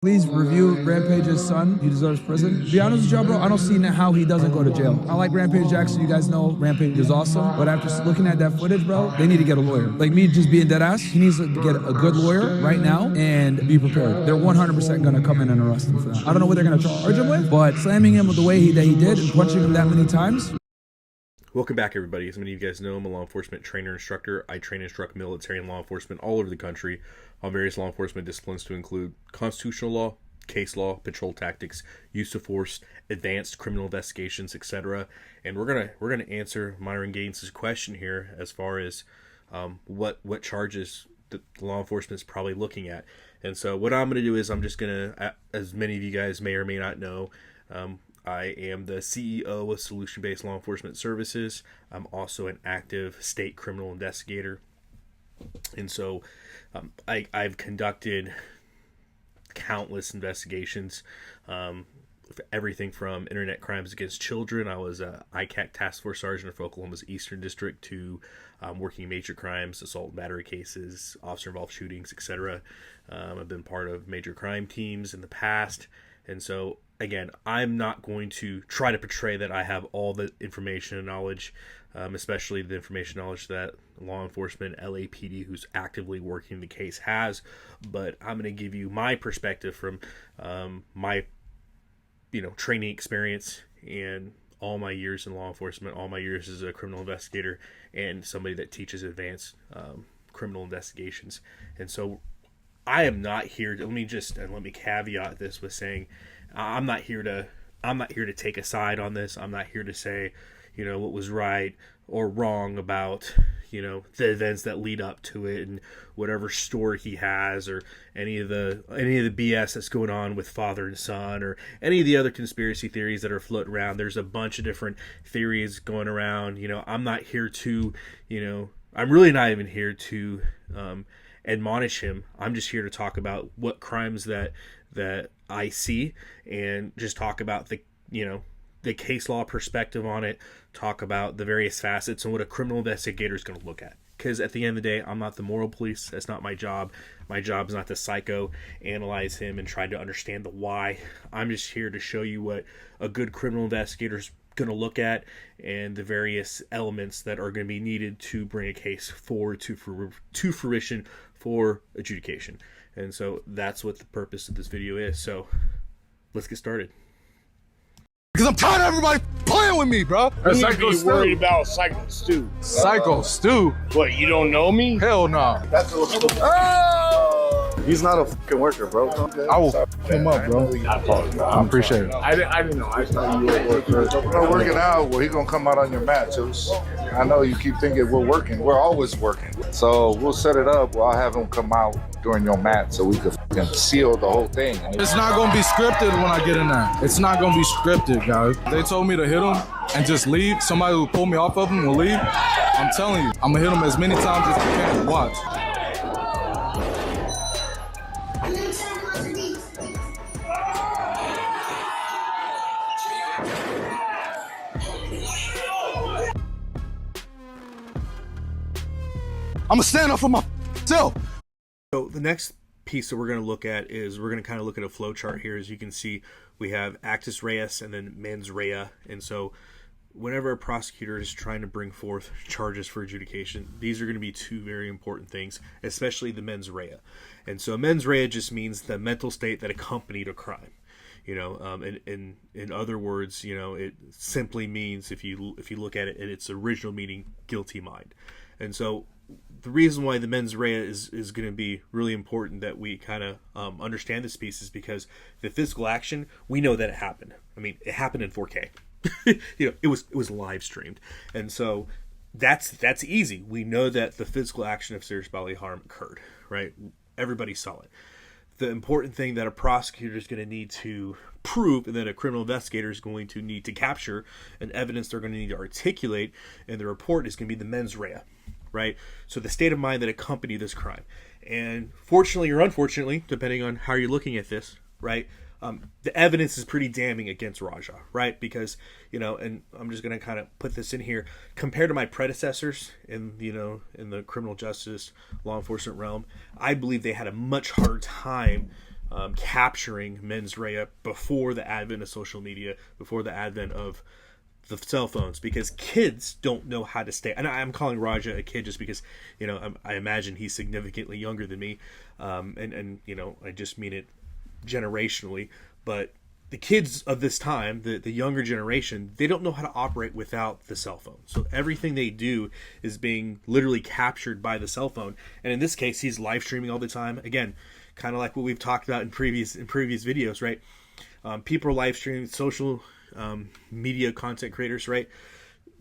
Please review Rampage's son. He deserves prison. To be honest with you, bro, I don't see how he doesn't go to jail. I like Rampage Jackson. You guys know Rampage is awesome. But after looking at that footage, bro, they need to get a lawyer. Like me just being dead ass, he needs to get a good lawyer right now and be prepared. They're 100% going to come in and arrest him for that. I don't know what they're going to charge him with, but slamming him the way that he did and punching him that many times. Welcome back, everybody. As many of you guys know, I'm a law enforcement trainer instructor. I train and instruct military and law enforcement all over the country on various law enforcement disciplines to include constitutional law, case law, patrol tactics, use of force, advanced criminal investigations, etc. And we're gonna answer Myron Gaines' question here as far as what charges the law enforcement is probably looking at. And so what I'm gonna do is I'm just gonna, as many of you guys may or may not know, I am the CEO of Solution-Based Law Enforcement Services. I'm also an active state criminal investigator. And so I've conducted countless investigations, everything from internet crimes against children. I was a ICAC task force sergeant for Oklahoma's Eastern District to working major crimes, assault and battery cases, officer-involved shootings, etc. I've been part of major crime teams in the past. And so, again, I'm not going to try to portray that I have all the information and knowledge, especially the information knowledge that law enforcement, LAPD, who's actively working the case has. But I'm going to give you my perspective from my, training experience and all my years in law enforcement, all my years as a criminal investigator, and somebody that teaches advanced criminal investigations. And so I am not here to, let me caveat this with saying I'm not here to take a side on this. I'm not here to say, what was right or wrong about, the events that lead up to it and whatever story he has, or any of the BS that's going on with father and son, or any of the other conspiracy theories that are floating around. There's a bunch of different theories going around. I'm not here to, I'm really not even here to admonish him. I'm just here to talk about what crimes that I see, and just talk about the case law perspective on it, talk about the various facets and what a criminal investigator is going to look at. Because at the end of the day, I'm not the moral police. That's not my job. My job is not to psychoanalyze him and try to understand the why. I'm just here to show you what a good criminal investigator is going to look at, and the various elements that are going to be needed to bring a case forward to fruition for adjudication. And so that's what the purpose of this video is. So let's get started. Because I'm tired of everybody playing with me, bro. You need to be worried about Syko Stu. Syko Stu? What, you don't know me? Hell no. That's what He's not a fucking worker, bro. I will f him up, bro. I apologize. I appreciate it. I didn't know. I thought you were a worker. We're working out. Well, he's gonna come out on your mat, too. I know you keep thinking we're working. We're always working. So we'll set it up. I'll have him come out during your mat so we can fucking seal the whole thing. It's not gonna be scripted when I get in there. It's not gonna be scripted, guys. They told me to hit him and just leave. Somebody will pull me off of him will leave. I'm telling you, I'm gonna hit him as many times as I can. Watch. I'm gonna stand up for myself. So the next piece that we're going to look at is we're going to kind of look at a flow chart here. As you can see, we have actus reus and then mens rea. And so whenever a prosecutor is trying to bring forth charges for adjudication, these are going to be two very important things, especially the mens rea. And so mens rea just means the mental state that accompanied a crime. In other words, it simply means, if you look at it in its original meaning, guilty mind. And so the reason why the mens rea is going to be really important that we kind of understand this piece is because the physical action, we know that it happened. I mean, it happened in 4K. It was live streamed, and so that's easy. We know that the physical action of serious bodily harm occurred, right? Everybody saw it. The important thing that a prosecutor is going to need to prove, and that a criminal investigator is going to need to capture, and evidence they're going to need to articulate in the report, is going to be the mens rea. Right? So the state of mind that accompanied this crime. And fortunately or unfortunately, depending on how you're looking at this, right, the evidence is pretty damning against Raja, right? Because, and I'm just going to kind of put this in here, compared to my predecessors in the criminal justice law enforcement realm, I believe they had a much harder time capturing mens rea before the advent of social media, before the advent of the cell phones, because kids don't know how to stay. And I'm calling Raja a kid just because, you know, I imagine he's significantly younger than me, and you know, I just mean it generationally. But the kids of this time, the younger generation, they don't know how to operate without the cell phone. So everything they do is being literally captured by the cell phone. And in this case, he's live streaming all the time. Again, kind of like what we've talked about in previous videos, right? People are live streaming, social media content creators, right?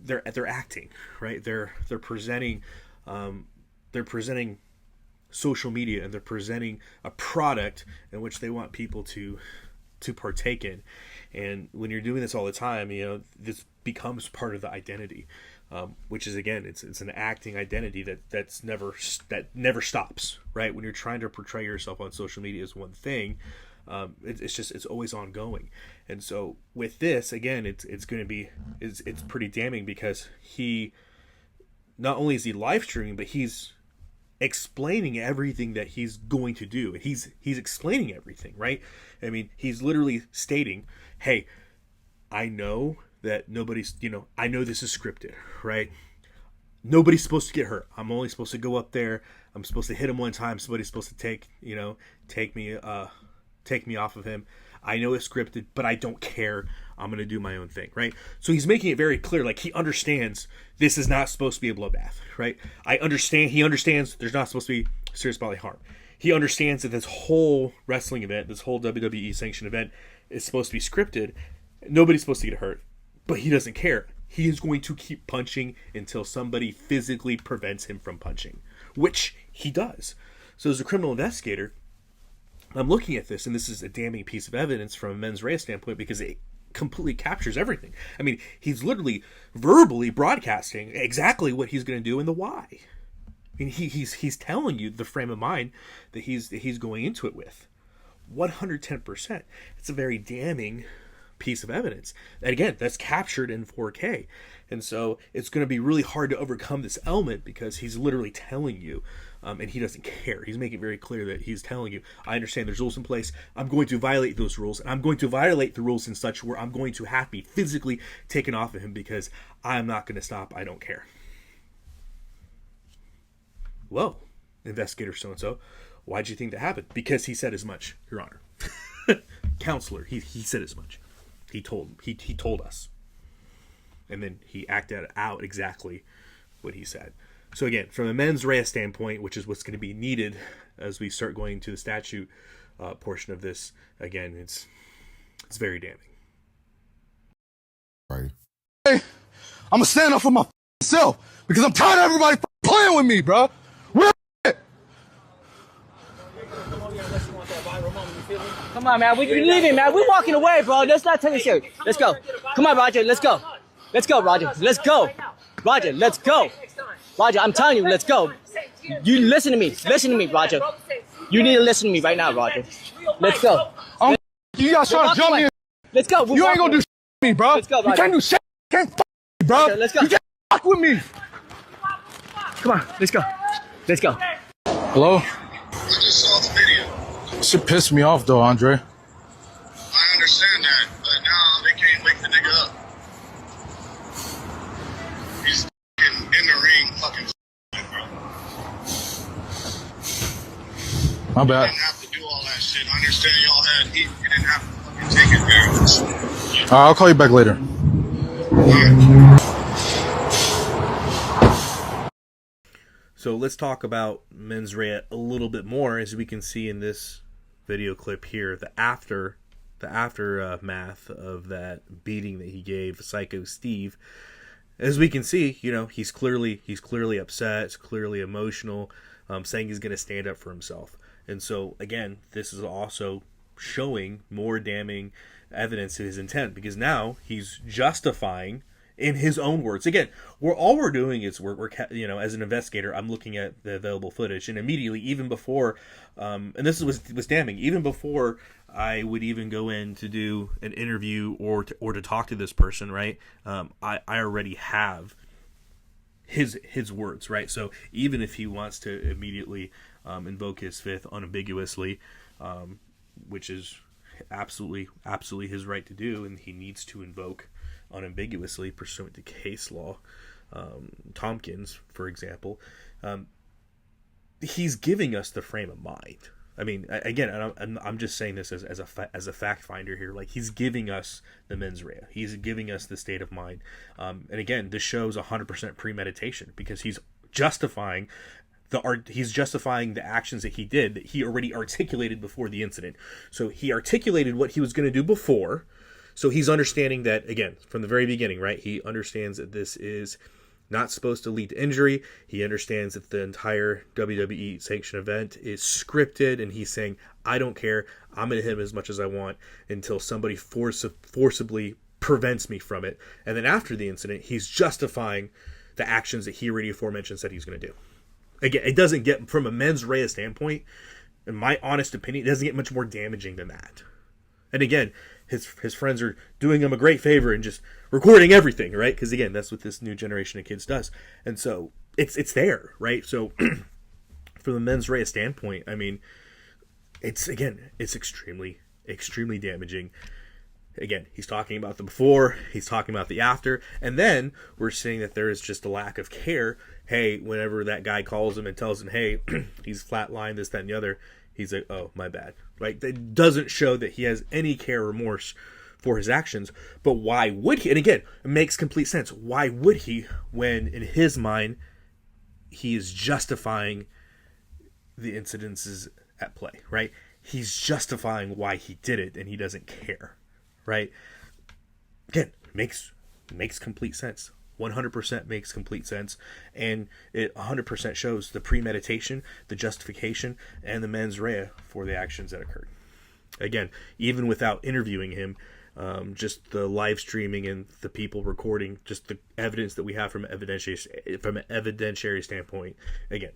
They're acting, right? They're presenting social media, and they're presenting a product in which they want people to partake in. And when you're doing this all the time, you know, this becomes part of the identity, which is, again, it's an acting identity that never stops, right? When you're trying to portray yourself on social media is one thing. It's always ongoing. And so with this, again, it's pretty damning, because he, not only is he live streaming, but he's explaining everything that he's going to do. He's explaining everything, right? I mean, he's literally stating, hey, I know that nobody's, you know, I know this is scripted, right? Nobody's supposed to get hurt. I'm only supposed to go up there. I'm supposed to hit him one time. Somebody's supposed to take me off of him. I know it's scripted, but I don't care. I'm going to do my own thing, right? So he's making it very clear, like, he understands this is not supposed to be a bloodbath, right? He understands there's not supposed to be serious bodily harm. He understands that this whole wrestling event, this whole WWE sanctioned event, is supposed to be scripted. Nobody's supposed to get hurt, but he doesn't care. He is going to keep punching until somebody physically prevents him from punching, which he does. So as a criminal investigator, I'm looking at this, and this is a damning piece of evidence from a mens rea standpoint, because it completely captures everything. I mean, he's literally verbally broadcasting exactly what he's going to do and the why. I mean, he's telling you the frame of mind that he's going into it with. 110%. It's a very damning piece of evidence. And again, that's captured in 4K. And so it's going to be really hard to overcome this element, because he's literally telling you, and he doesn't care. He's making it very clear that he's telling you, I understand there's rules in place. I'm going to violate those rules. And I'm going to violate the rules in such where I'm going to have to be physically taken off of him, because I'm not going to stop. I don't care. Whoa, investigator so-and-so, why'd you think that happened? Because he said as much, Your Honor. Counselor, he said as much. He told us. And then he acted out exactly what he said. So again, from a mens rea standpoint, which is what's going to be needed as we start going to the statute portion of this, again, it's very damning. Right. Hey, I'm gonna stand up for my self, because I'm tired of everybody playing with me, bro. Come on, man. We leaving, man. We're walking away, bro. Let's not take it serious. Let's go. Come on, Roger. Let's go. Let's go, Roger. Let's go. Roger, let's go. Roger, I'm telling you, let's go. You listen to me. Listen to me, Roger. You need to listen to me right now, Roger. Let's go. You guys trying to jump me? Let's go. You ain't gonna do shit with me, bro. Let's go, Roger. You can't do shit. You can't fuck me, bro. Roger, let's go. You can't fuck with me. Come on, let's go. Let's go. Hello? I just saw the video. Shit pissed me off though, Andre. I understand that, but now they can't wake the nigga up. He's in the ring fucking bro. My bad. You didn't have to do all that shit. I understand y'all had heat. You didn't have to fucking take advantage. Alright, I'll call you back later. Alright. So let's talk about mens rea a little bit more. As we can see in this video clip here, the aftermath of that beating that he gave Syko Steve. As we can see, you know, he's clearly upset, he's clearly emotional, saying he's going to stand up for himself. And so again, this is also showing more damning evidence of his intent, because now he's justifying in his own words. Again, all we're doing is we're you know, as an investigator, I'm looking at the available footage, and immediately, even before, and this was damning, even before I would even go in to do an interview or to talk to this person, right? I already have his words, right? So even if he wants to immediately invoke his fifth unambiguously, which is absolutely his right to do, and he needs to invoke unambiguously pursuant to case law. Tompkins, for example, he's giving us the frame of mind. I mean, again, I'm just saying this as a fact finder here. Like, he's giving us the mens rea. He's giving us the state of mind. And again, this shows 100% premeditation, because he's justifying the actions that he did that he already articulated before the incident. So he articulated what he was going to do before. So he's understanding that, again, from the very beginning, right? He understands that this is not supposed to lead to injury. He understands that the entire WWE sanctioned event is scripted, and he's saying, I don't care. I'm going to hit him as much as I want until somebody forcibly prevents me from it. And then after the incident, he's justifying the actions that he already aforementioned said he's going to do. Again, it doesn't get, from a mens rea standpoint, in my honest opinion, it doesn't get much more damaging than that. And again, his friends are doing him a great favor and just recording everything, right? Because again, that's what this new generation of kids does. And so it's there, right? So from the mens rea standpoint, I mean, it's extremely damaging. Again, he's talking about the before, he's talking about the after, and then we're seeing that there is just a lack of care. Hey, whenever that guy calls him and tells him, hey, he's flatlined, this, that, and the other, he's like, oh, my bad. Right? That doesn't show that he has any care or remorse for his actions. But why would he? And again, it makes complete sense. Why would he, when in his mind he is justifying the incidences at play, right? He's justifying why he did it, and he doesn't care, right? Again, makes complete sense. 100% makes complete sense, and it 100% shows the premeditation, the justification, and the mens rea for the actions that occurred. Again, even without interviewing him, just the live streaming and the people recording, just the evidence that we have from an evidentiary standpoint, again,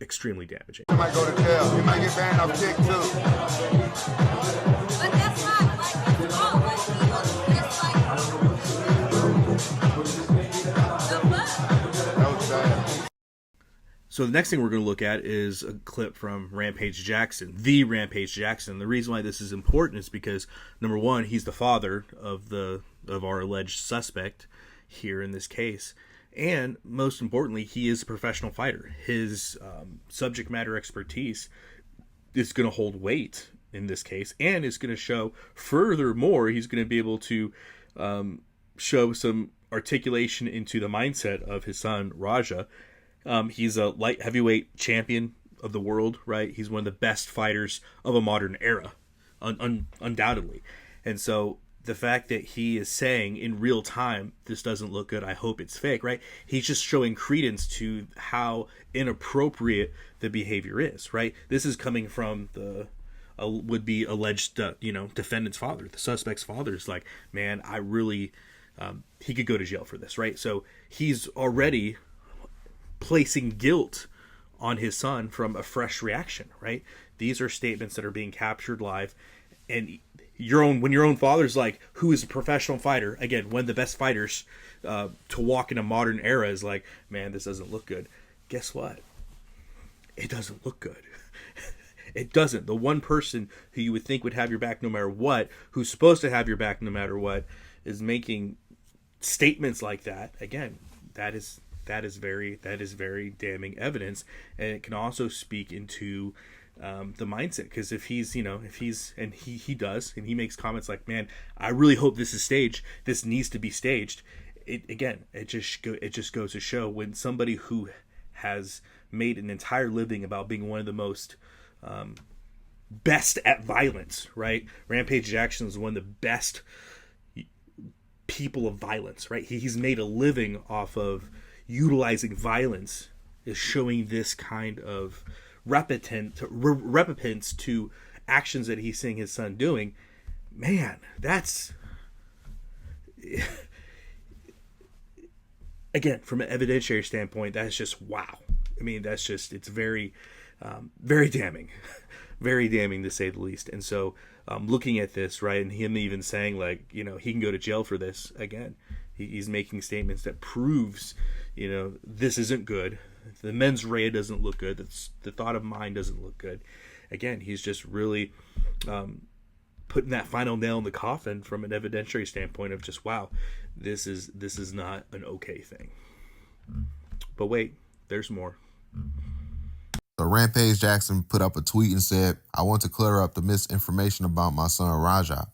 extremely damaging. You might go to jail. You might get banned off TikTok. But that's not like it's all like people just like So the next thing we're going to look at is a clip from Rampage Jackson, the Rampage Jackson. The reason why this is important is because, number one, he's the father of our alleged suspect here in this case. And most importantly, he is a professional fighter. His subject matter expertise is going to hold weight in this case, and is going to show, furthermore, he's going to be able to show some articulation into the mindset of his son, Raja. He's a light heavyweight champion of the world, right? He's one of the best fighters of a modern era, undoubtedly. And so the fact that he is saying in real time, this doesn't look good, I hope it's fake, right? He's just showing credence to how inappropriate the behavior is, right? This is coming from the would-be alleged, defendant's father. The suspect's father is like, man, I really, he could go to jail for this, right? So he's already placing guilt on his son from a fresh reaction, right? These are statements that are being captured live, and when your own father's like, who is a professional fighter, again, one of the best fighters to walk in a modern era, is like, man, this doesn't look good. Guess what? It doesn't look good. It doesn't. The one person who you would think would have your back no matter what, who's supposed to have your back no matter what, is making statements like that. Again, that is very damning evidence, and it can also speak into the mindset. Because if he's and he does, and he makes comments like, man, I really hope this is staged, this needs to be staged, it just goes to show, when somebody who has made an entire living about being one of the most best at violence, right? Rampage Jackson is one of the best people of violence, right? He's made a living off of utilizing violence, is showing this kind of repentance to actions that he's seeing his son doing. Man, that's, again, from an evidentiary standpoint, that's just wow. I mean, that's just, it's very, very damning, very damning to say the least. And so looking at this, right, and him even saying, like, he can go to jail for this, again, he's making statements that proves, this isn't good. The mens rea doesn't look good. The thought of mind doesn't look good. again, he's just really putting that final nail in the coffin from an evidentiary standpoint of just, wow, this is not an okay thing. But wait, there's more. So Rampage Jackson put up a tweet and said, "I want to clear up the misinformation about my son Raja.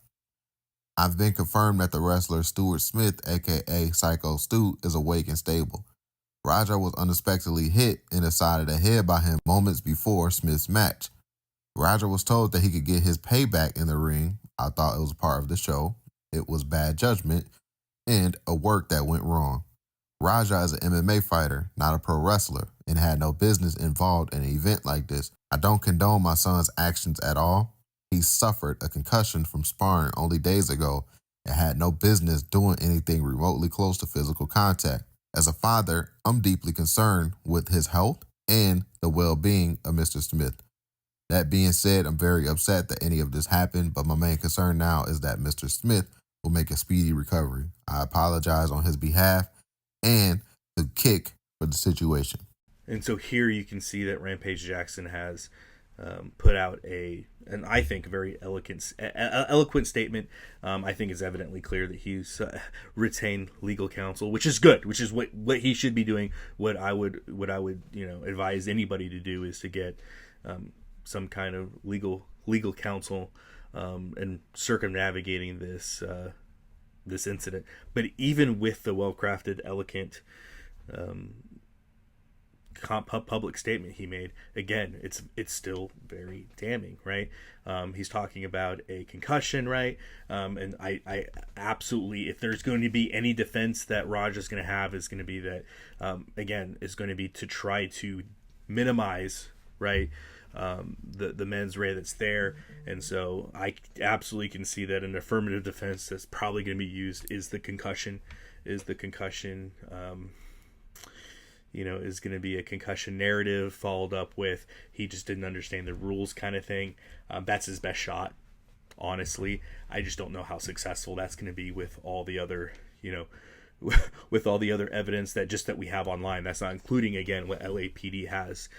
I've been confirmed that the wrestler Stuart Smith, aka Syko Stu, is awake and stable. Raja was unexpectedly hit in the side of the head by him moments before Smith's match. Raja was told that he could get his payback in the ring. I thought it was part of the show. It was bad judgment and a work that went wrong. Raja is an MMA fighter, not a pro wrestler, and had no business involved in an event like this. I don't condone my son's actions at all. He suffered a concussion from sparring only days ago and had no business doing anything remotely close to physical contact. As a father, I'm deeply concerned with his health and the well-being of Mr. Smith. That being said, I'm very upset that any of this happened, but my main concern now is that Mr. Smith will make a speedy recovery. I apologize on his behalf and the kick for the situation." And so here you can see that Rampage Jackson has put out an I think very eloquent statement. I think it's evidently clear that he's retained legal counsel, which is good, which is what he should be doing. What I would advise anybody to do is to get some kind of legal counsel and circumnavigating this incident. But even with the well-crafted, elegant public statement he made, again, it's still very damning, right? He's talking about a concussion, right? And I absolutely, if there's going to be any defense that Raja's going to have, is going to be that, again, is going to be to try to minimize, right, the mens rea that's there. And so I absolutely can see that an affirmative defense that's probably going to be used is the concussion, is going to be a concussion narrative followed up with he just didn't understand the rules kind of thing. That's his best shot, honestly. I just don't know how successful that's going to be with all the other, with all the other evidence that we have online. That's not including, again, what LAPD has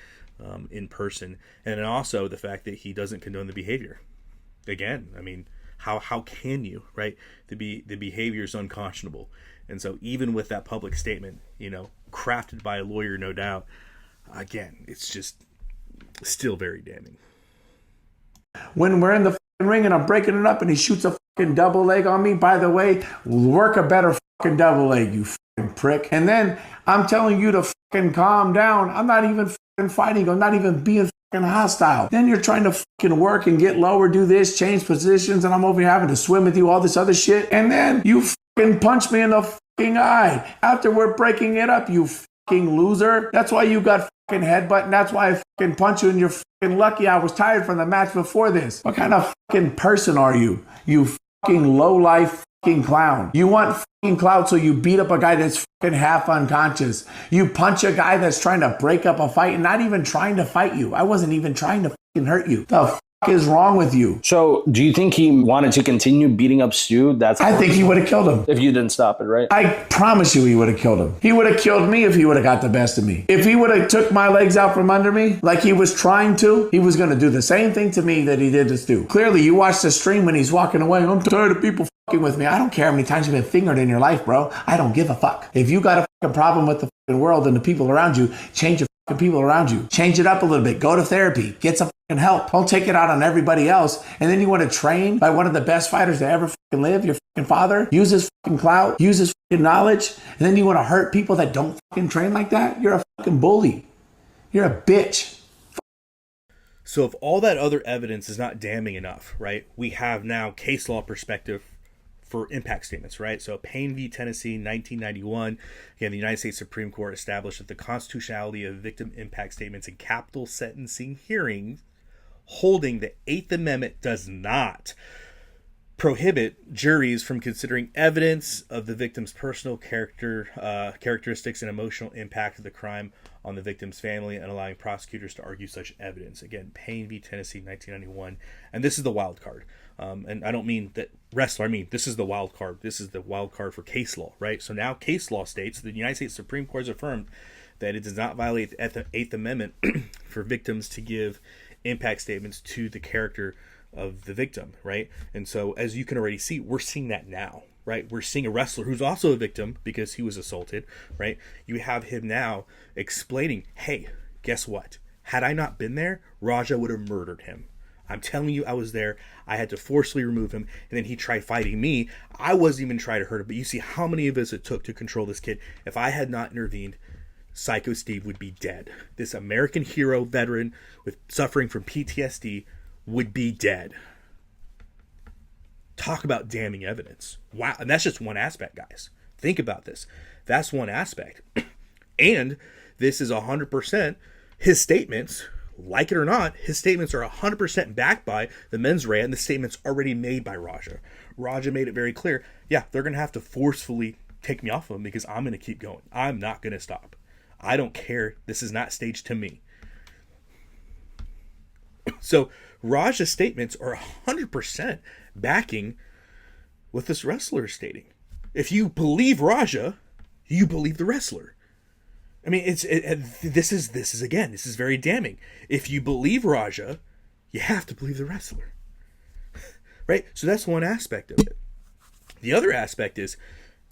in person. And then also the fact that he doesn't condone the behavior. Again, I mean, how can you, right? The behavior is unconscionable. And so even with that public statement, crafted by a lawyer, no doubt, again, it's just still very damning. When we're in the ring and I'm breaking it up and he shoots a double leg on me, by the way, work a better double leg, you prick. And then I'm telling you to calm down. I'm not even fighting. I'm not even being hostile. Then you're trying to work and get lower, do this, change positions, and I'm over here having to swim with you, all this other shit. And then you punch me in the eye after we're breaking it up, you loser. That's why you got headbutt, and that's why I punch you, and you're lucky I was tired from the match before this. What kind of person are you? You low life clown. You want clout, so you beat up a guy that's half unconscious. You punch a guy that's trying to break up a fight and not even trying to fight you. I wasn't even trying to hurt you. The is wrong with you? So do you think he wanted to continue beating up Stu? I think he would have killed him. If you didn't stop it, right? I promise you he would have killed him. He would have killed me if he would have got the best of me. If he would have took my legs out from under me like he was trying to, he was going to do the same thing to me that he did to Stu. Clearly, you watched the stream when he's walking away. I'm tired of people with me. I don't care how many times you've been fingered in your life, bro. I don't give a fuck. If you got a problem with the world and the people around you, change the people around you. Change it up a little bit. Go to therapy. Get some help. Don't take it out on everybody else. And then you want to train by one of the best fighters to ever live, your father, use his clout, use his knowledge, and then you want to hurt people that don't train like that? You're a bully. You're a bitch. So if all that other evidence is not damning enough, right, we have now case law perspective for impact statements, right? So Payne v. Tennessee, 1991, again, the United States Supreme Court established that the constitutionality of victim impact statements in capital sentencing hearings, holding the Eighth Amendment does not prohibit juries from considering evidence of the victim's personal characteristics and emotional impact of the crime on the victim's family and allowing prosecutors to argue such evidence. Again, Payne v. Tennessee, 1991. And this is the wild card. And I don't mean that wrestler, I mean, this is the wild card. This is the wild card for case law, right? So now case law states the United States Supreme Court has affirmed that it does not violate the Eighth Amendment for victims to give impact statements to the character of the victim, right? And so as you can already see, we're seeing that now, right? We're seeing a wrestler who's also a victim because he was assaulted, right? You have him now explaining, hey, guess what? Had I not been there, Raja would have murdered him. I'm telling you, I was there. I had to forcefully remove him, and then he tried fighting me. I wasn't even trying to hurt him, but you see how many of us it took to control this kid. If I had not intervened, Syko Steve would be dead. This American hero veteran with suffering from PTSD would be dead. Talk about damning evidence. Wow. And that's just one aspect, guys. Think about this. That's one aspect. And this is 100% his statements. Like it or not, his statements are 100% backed by the mens rea and the statements already made by Raja. Raja made it very clear, yeah, they're going to have to forcefully take me off of him because I'm going to keep going. I'm not going to stop. I don't care. This is not staged to me. So Raja's statements are 100% backing what this wrestler is stating. If you believe Raja, you believe the wrestler. I mean, this is very damning. If you believe Raja, you have to believe the wrestler, right? So that's one aspect of it. The other aspect is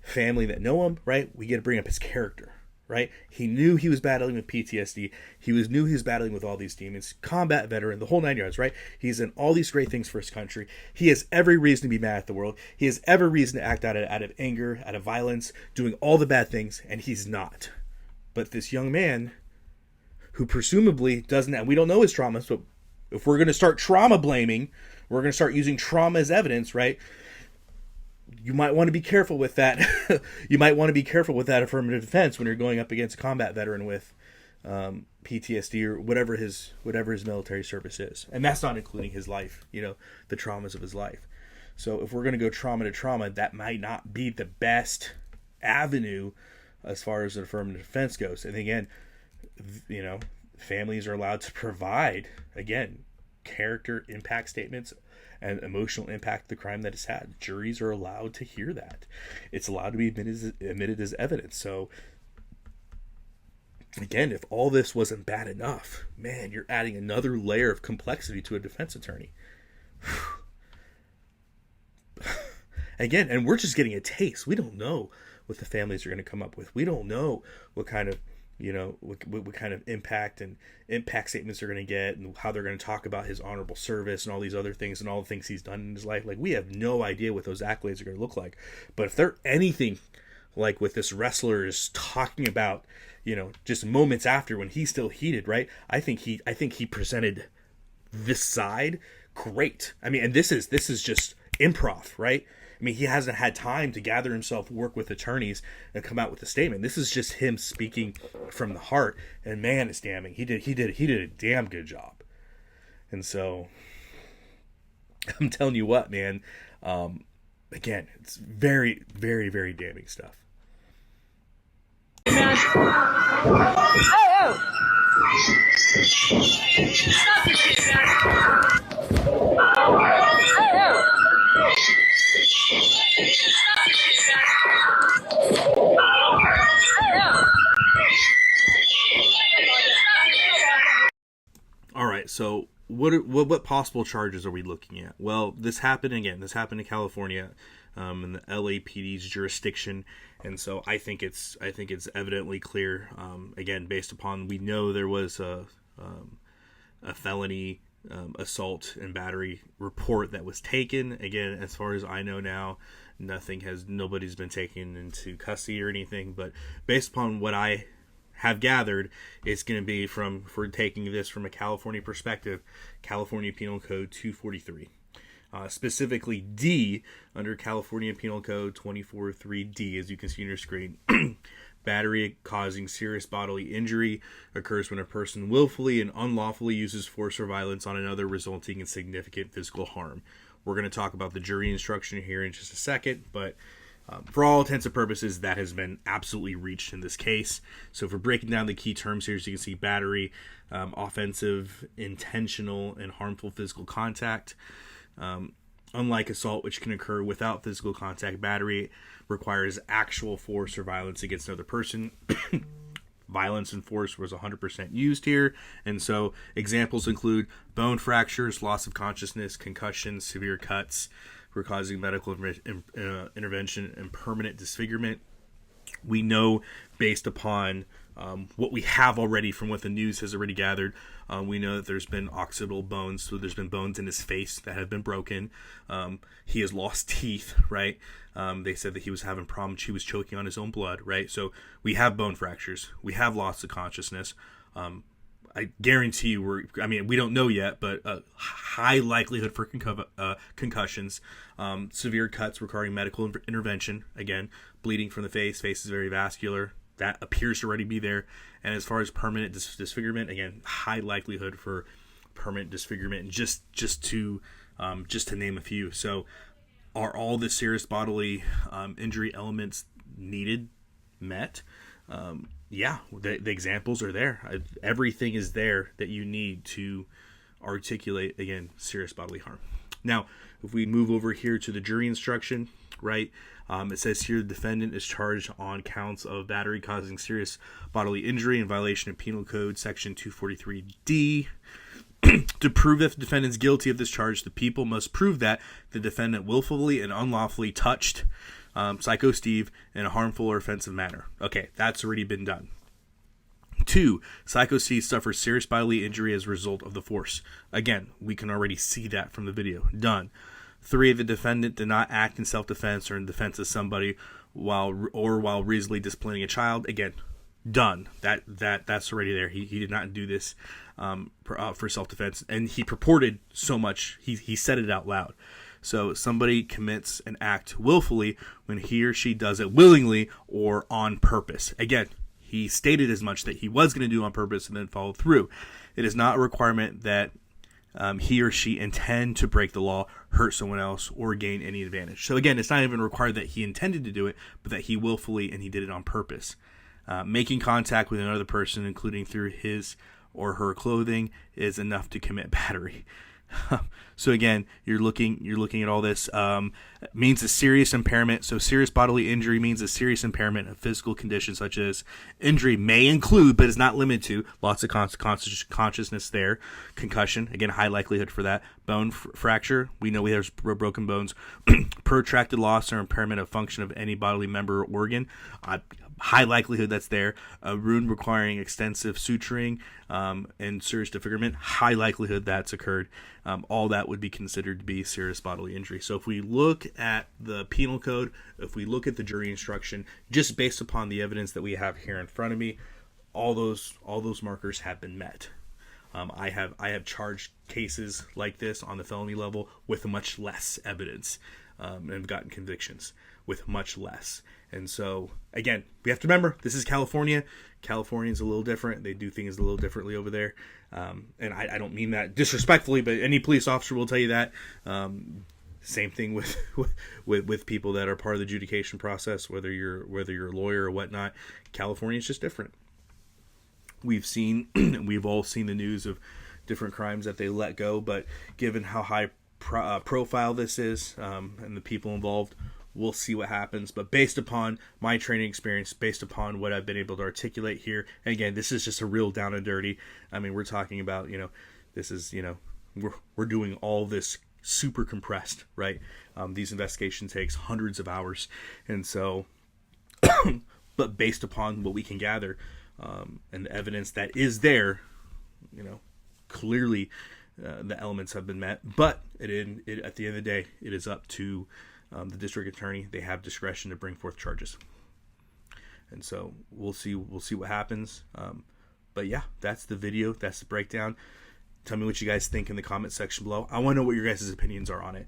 family that know him, right? We get to bring up his character, right? He knew he was battling with PTSD. Knew he was battling with all these demons. Combat veteran, the whole 9 yards, right? He's in all these great things for his country. He has every reason to be mad at the world. He has every reason to act out of anger, out of violence, doing all the bad things, and he's not. But this young man, who presumably doesn't, and we don't know his traumas, but if we're going to start trauma blaming, we're going to start using trauma as evidence, right? You might want to be careful with that. You might want to be careful with that affirmative defense when you're going up against a combat veteran with PTSD or whatever his military service is. And that's not including his life, the traumas of his life. So if we're going to go trauma to trauma, that might not be the best avenue as far as an affirmative defense goes. And again, families are allowed to provide, again, character impact statements and emotional impact of the crime that it's had. Juries are allowed to hear that. It's allowed to be admitted as evidence. So again, if all this wasn't bad enough, man, you're adding another layer of complexity to a defense attorney. Again, and we're just getting a taste. We don't know what the families are going to come up with. We don't know what kind of, what kind of impact statements they're going to get and how they're going to talk about his honorable service and all these other things and all the things he's done in his life. Like, we have no idea what those accolades are going to look like. But if they're anything like what this wrestler is talking about, just moments after when he's still heated, right? I think he presented this side great. I mean, and this is just improv, right? I mean, he hasn't had time to gather himself, work with attorneys, and come out with a statement. This is just him speaking from the heart, and man, it's damning. He did a damn good job. And so, I'm telling you what, man. Again, it's very, very, very damning stuff. All right, so what possible charges are we looking at? Well, this happened in California, in the LAPD's jurisdiction, and so I think it's evidently clear. Again, based upon, we know there was a felony assault and battery report that was taken. Again, as far as I know now, nobody's been taken into custody or anything. But based upon what I have gathered, it's going to be if we're taking this from a California perspective, California Penal Code 243. Specifically D, under California Penal Code 243D, as you can see on your screen. Battery causing serious bodily injury occurs when a person willfully and unlawfully uses force or violence on another, resulting in significant physical harm. We're going to talk about the jury instruction here in just a second, but for all intents and purposes, that has been absolutely reached in this case. So if we're breaking down the key terms here, so you can see battery, offensive, intentional, and harmful physical contact. Unlike assault, which can occur without physical contact, battery requires actual force or violence against another person. Violence and force was 100% used here. And so examples include bone fractures, loss of consciousness, concussions, severe cuts for causing medical intervention, and permanent disfigurement. We know based upon what we have already from what the news has already gathered, we know that there's been occipital bones, so there's been bones in his face that have been broken. He has lost teeth, right? They said that he was having problems, he was choking on his own blood, right? So we have bone fractures, we have loss of consciousness. I guarantee you we don't know yet, but high likelihood for concussions, severe cuts requiring medical intervention. Again, bleeding from the face is very vascular. That appears to already be there. And as far as permanent disfigurement, again, high likelihood for permanent disfigurement, just to name a few. So are all the serious bodily injury elements met? Yeah, the examples are there. Everything is there that you need to articulate, again, serious bodily harm. Now, if we move over here to the jury instruction, right, it says here the defendant is charged on counts of battery causing serious bodily injury in violation of Penal Code Section 243D. To prove that the defendant is guilty of this charge, the people must prove that the defendant willfully and unlawfully touched Syko Steve in a harmful or offensive manner. Okay, that's already been done. 2, Syko Steve suffers serious bodily injury as a result of the force. Again, we can already see that from the video. Done. 3, the defendant did not act in self-defense or in defense of somebody while reasonably disciplining a child. Again, done. That's already there. He did not do this for self-defense, and he purported so much. He said it out loud. So somebody commits an act willfully when he or she does it willingly or on purpose. Again, he stated as much that he was going to do on purpose and then follow through. It is not a requirement that he or she intend to break the law, hurt someone else, or gain any advantage. So again, it's not even required that he intended to do it, but that he willfully and he did it on purpose. Making contact with another person, including through his or her clothing, is enough to commit battery. So again, you're looking at all this. Means a serious impairment. So serious bodily injury means a serious impairment of physical conditions such as injury may include, but is not limited to, loss of consciousness there. Concussion, again, high likelihood for that. Bone fracture, we know there's broken bones. Protracted loss or impairment of function of any bodily member or organ. High likelihood that's there. A wound requiring extensive suturing and serious disfigurement. High likelihood that's occurred. All that would be considered to be serious bodily injury. So if we look at the penal code, if we look at the jury instruction, just based upon the evidence that we have here in front of me, all those markers have been met. I have charged cases like this on the felony level with much less evidence, and have gotten convictions with much less. And so, again, we have to remember, this is California. California's a little different. They do things a little differently over there. And I don't mean that disrespectfully, but any police officer will tell you that. Same thing with people that are part of the adjudication process, whether you're a lawyer or whatnot. California is just different. We've all seen the news of different crimes that they let go, but given how high profile this is, and the people involved, we'll see what happens. But based upon my training experience, based upon what I've been able to articulate here, and again, this is just a real down and dirty. I mean, we're talking about, this is, we're doing all this super compressed, right? These investigations takes hundreds of hours, and so, but based upon what we can gather, and the evidence that is there, clearly the elements have been met. But at the end of the day, it is up to the district attorney. They have discretion to bring forth charges, and so we'll see what happens. But yeah, that's the video. That's the breakdown. Tell me what you guys think in the comment section below. I want to know what your guys' opinions are on it.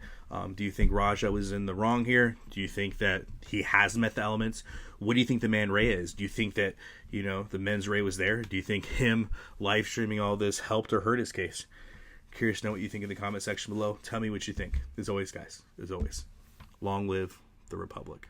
Do you think Raja was in the wrong here? Do you think that he has met the elements? What do you think the man Ray is? Do you think that, the mens rea was there? Do you think him live streaming all this helped or hurt his case? Curious to know what you think in the comment section below. Tell me what you think. As always, guys, long live the Republic.